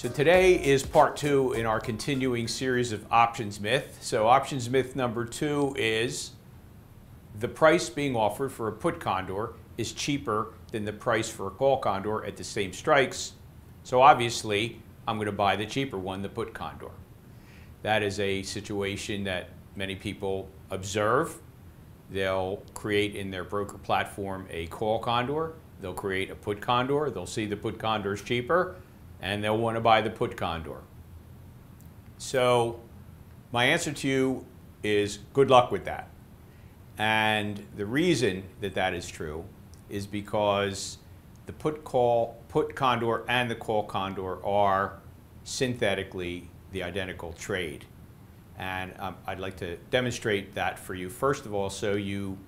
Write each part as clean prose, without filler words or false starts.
So today is part 2 in our continuing series of options myth. So options myth number 2 is the price being offered for a put condor is cheaper than the price for a call condor at the same strikes. So obviously I'm going to buy the cheaper one, the put condor. That is a situation that many people observe. They'll create in their broker platform a call condor. They'll create a put condor. They'll see the put condor is cheaper, and they'll want to buy the put condor. So my answer to you is good luck with that. And the reason that that is true is because the put condor and the call condor are synthetically the identical trade. And I'd like to demonstrate that for you, first of all, so you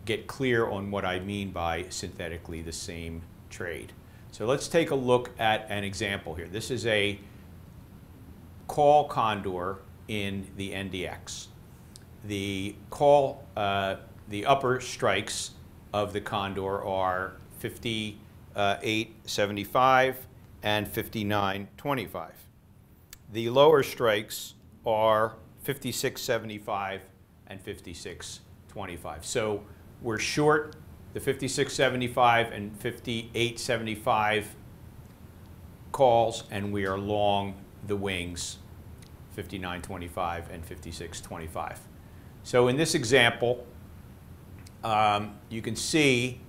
get clear on what I mean by synthetically the same trade. So let's take a look at an example here. This is a call condor in the NDX. The upper strikes of the condor are 58.75 and 59.25. The lower strikes are 56.75 and 56.25. So we're short the 56.75 and 58.75 calls, and we are long the wings 59.25 and 56.25. So in this example, you can see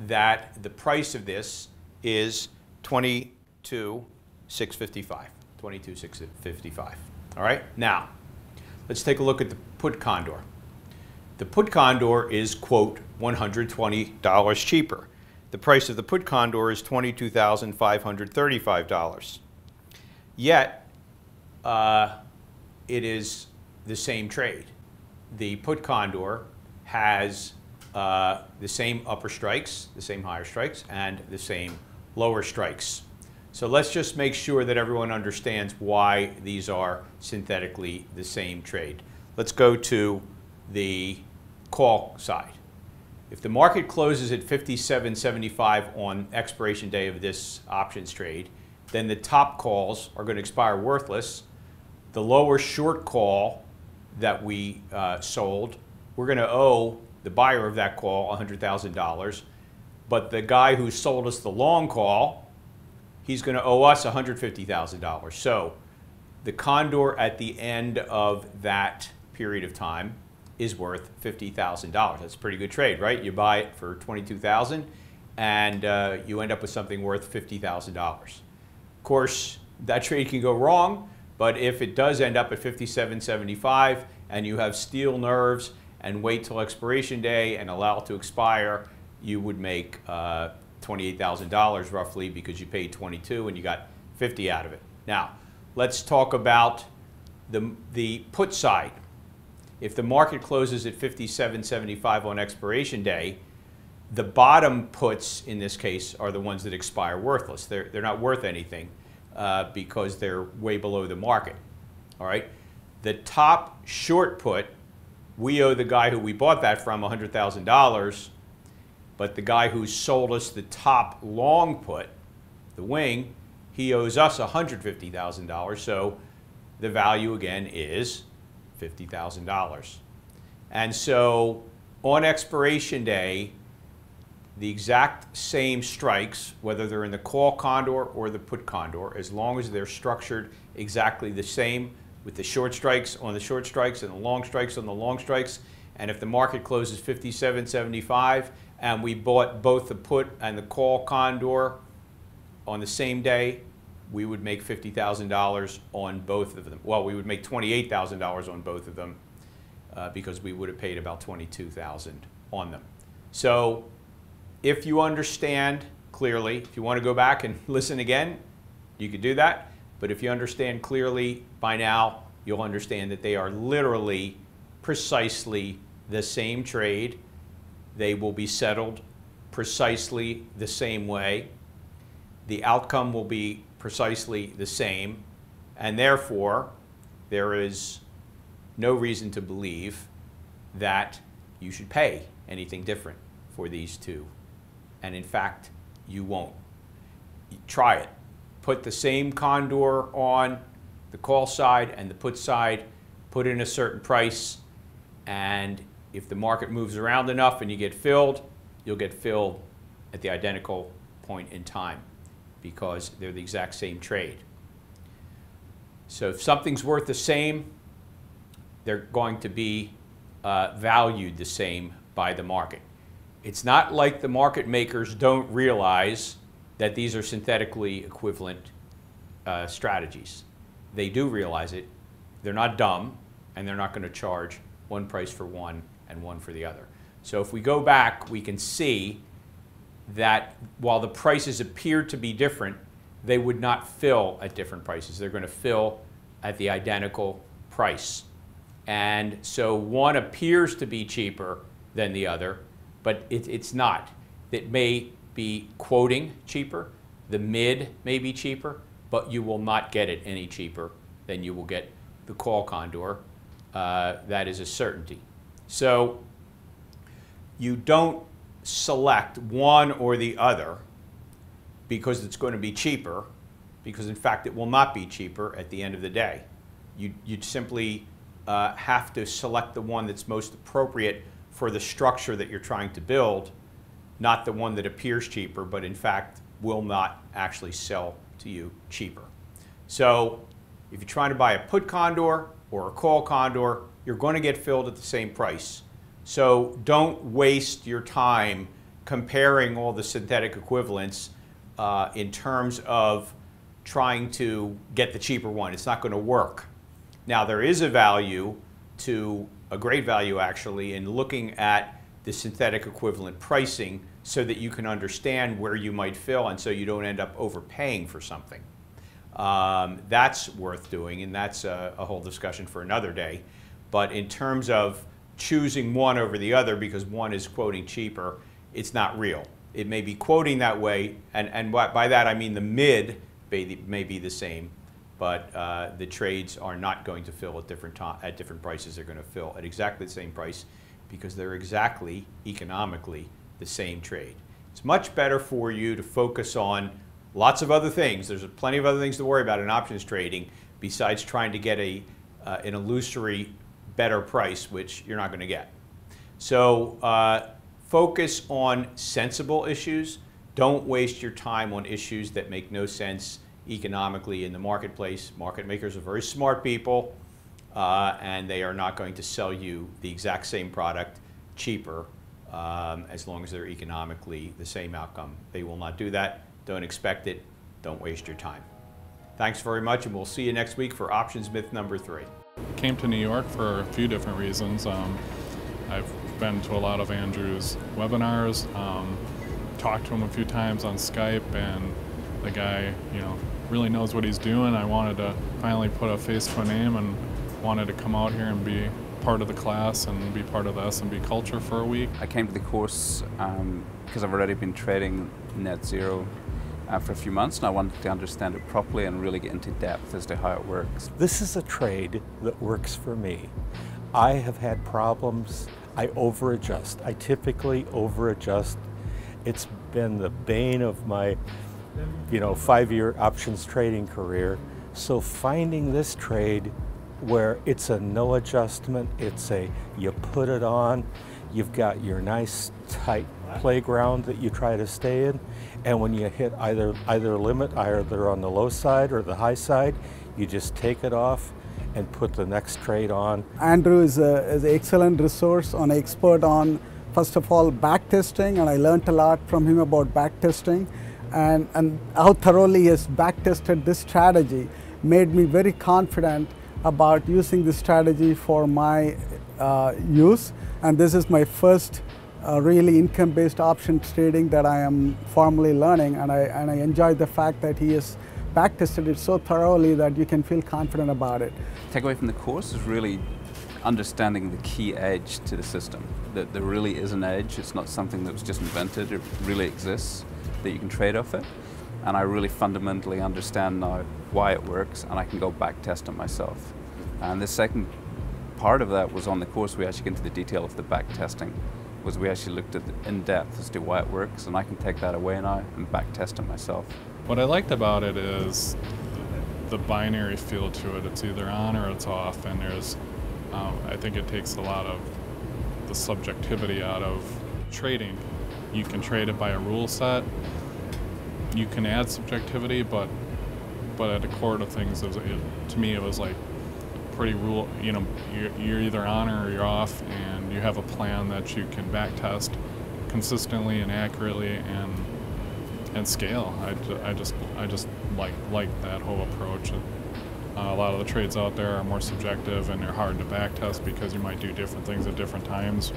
that the price of this is 22,655. 22,655. All right. Now, let's take a look at the put condor. The put condor is, quote, $120 cheaper. The price of the put condor is $22,535. Yet, it is the same trade. The put condor has the same upper strikes, the same higher strikes, and the same lower strikes. So let's just make sure that everyone understands why these are synthetically the same trade. Let's go to the call side. If the market closes at 57.75 on expiration day of this options trade, then the top calls are going to expire worthless. The lower short call that we sold, we're going to owe the buyer of that call $100,000. But the guy who sold us the long call, he's going to owe us $150,000. So the condor at the end of that period of time is worth $50,000. That's a pretty good trade, right? You buy it for $22,000 and you end up with something worth $50,000. Of course, that trade can go wrong, but if it does end up at 57.75 and you have steel nerves and wait till expiration day and allow it to expire, you would make $28,000 roughly, because you paid 22 and you got 50 out of it. Now, let's talk about the put side. If the market closes at 57.75 on expiration day, the bottom puts in this case are the ones that expire worthless. They're not worth anything because they're way below the market. All right. The top short put, we owe the guy who we bought that from $100,000. But the guy who sold us the top long put, the wing, he owes us $150,000. So the value again is $50,000. And so on expiration day, the exact same strikes, whether they're in the call condor or the put condor, as long as they're structured exactly the same, with the short strikes on the short strikes and the long strikes on the long strikes. And if the market closes 57.75 and we bought both the put and the call condor on the same day, we would make $50,000 on both of them. Well, we would make $28,000 on both of them because we would have paid about $22,000 on them. So if you understand clearly, if you want to go back and listen again, you could do that. But if you understand clearly by now, you'll understand that they are literally precisely the same trade. They will be settled precisely the same way. The outcome will be precisely the same, and therefore there is no reason to believe that you should pay anything different for these two. And in fact, you won't. Try it. put the same Condor on the call side and the put side, put in a certain price, and if the market moves around enough and you get filled, you'll get filled at the identical point in time because they're the exact same trade. So if something's worth the same, they're going to be valued the same by the market. It's not like the market makers don't realize that these are synthetically equivalent strategies. They do realize it. They're not dumb, and they're not going to charge one price for one and one for the other. So if we go back, we can see that while the prices appear to be different, they would not fill at different prices. They're going to fill at the identical price. And so one appears to be cheaper than the other, but it's not. It may be quoting cheaper, the mid may be cheaper, but you will not get it any cheaper than you will get the call Condor. That is a certainty. So you don't select one or the other because it's going to be cheaper, because in fact it will not be cheaper at the end of the day. You'd simply have to select the one that's most appropriate for the structure that you're trying to build, not the one that appears cheaper, but in fact will not actually sell to you cheaper. So if you're trying to buy a put Condor or a call Condor, you're going to get filled at the same price. So don't waste your time comparing all the synthetic equivalents in terms of trying to get the cheaper one. It's not going to work. Now there is a value, to a great value actually, in looking at the synthetic equivalent pricing so that you can understand where you might fill and so you don't end up overpaying for something. That's worth doing, and that's a whole discussion for another day. But in terms of choosing one over the other because one is quoting cheaper, it's not real. It may be quoting that way, and by that I mean the mid may be the same, but the trades are not going to fill at different prices. They're going to fill at exactly the same price because they're exactly economically the same trade. It's much better for you to focus on lots of other things. There's plenty of other things to worry about in options trading besides trying to get an illusory better price, which you're not going to get. So focus on sensible issues. Don't waste your time on issues that make no sense economically in the marketplace. Market makers are very smart people, and they are not going to sell you the exact same product cheaper as long as they're economically the same outcome. They will not do that. Don't expect it. Don't waste your time. Thanks very much, and we'll see you next week for Options Myth number 3. Came to New York for a few different reasons. I've been to a lot of Andrew's webinars, talked to him a few times on Skype, and the guy, really knows what he's doing. I wanted to finally put a face to a name and wanted to come out here and be part of the class and be part of the S&B culture for a week. I came to the course because I've already been trading net zero for a few months, and I wanted to understand it properly and really get into depth as to how it works. This is a trade that works for me. I have had problems. I over-adjust. I typically over-adjust. It's been the bane of my 5-year options trading career. So finding this trade where it's a no adjustment, you put it on, you've got your nice tight playground that you try to stay in, and when you hit either limit, either on the low side or the high side, you just take it off and put the next trade on. Andrew is an excellent resource, an expert on, first of all, back testing, and I learned a lot from him about back testing, and how thoroughly he has back tested this strategy made me very confident about using this strategy for my use. And this is my first really income-based options trading that I am formally learning, and I enjoy the fact that he has back-tested it so thoroughly that you can feel confident about it. Takeaway from the course is really understanding the key edge to the system. That there really is an edge. It's not something that was just invented. It really exists, that you can trade off it. And I really fundamentally understand now why it works, and I can go back test it myself. And the second part of that was on the course. We actually get into the detail of the back testing. We actually looked at in depth as to why it works, and I can take that away now and back test it myself. What I liked about it is the binary feel to it. It's either on or it's off, and there's, I think it takes a lot of the subjectivity out of trading. You can trade it by a rule set. You can add subjectivity, but at the core of things, to me, it was like pretty rule. You know, you're either on or you're off, and you have a plan that you can back test consistently and accurately and scale. I just like that whole approach. A lot of the trades out there are more subjective and they're hard to back test because you might do different things at different times.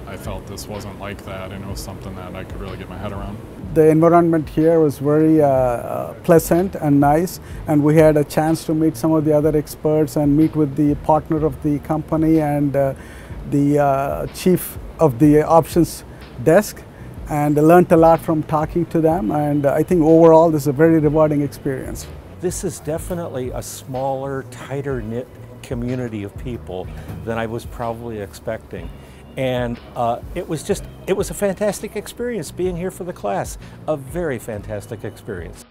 I felt this wasn't like that, and it was something that I could really get my head around. The environment here was very pleasant and nice, and we had a chance to meet some of the other experts and meet with the partner of the company and the chief of the options desk, and learned a lot from talking to them, and I think overall this is a very rewarding experience. This is definitely a smaller, tighter knit community of people than I was probably expecting. And it was a fantastic experience being here for the class, a very fantastic experience.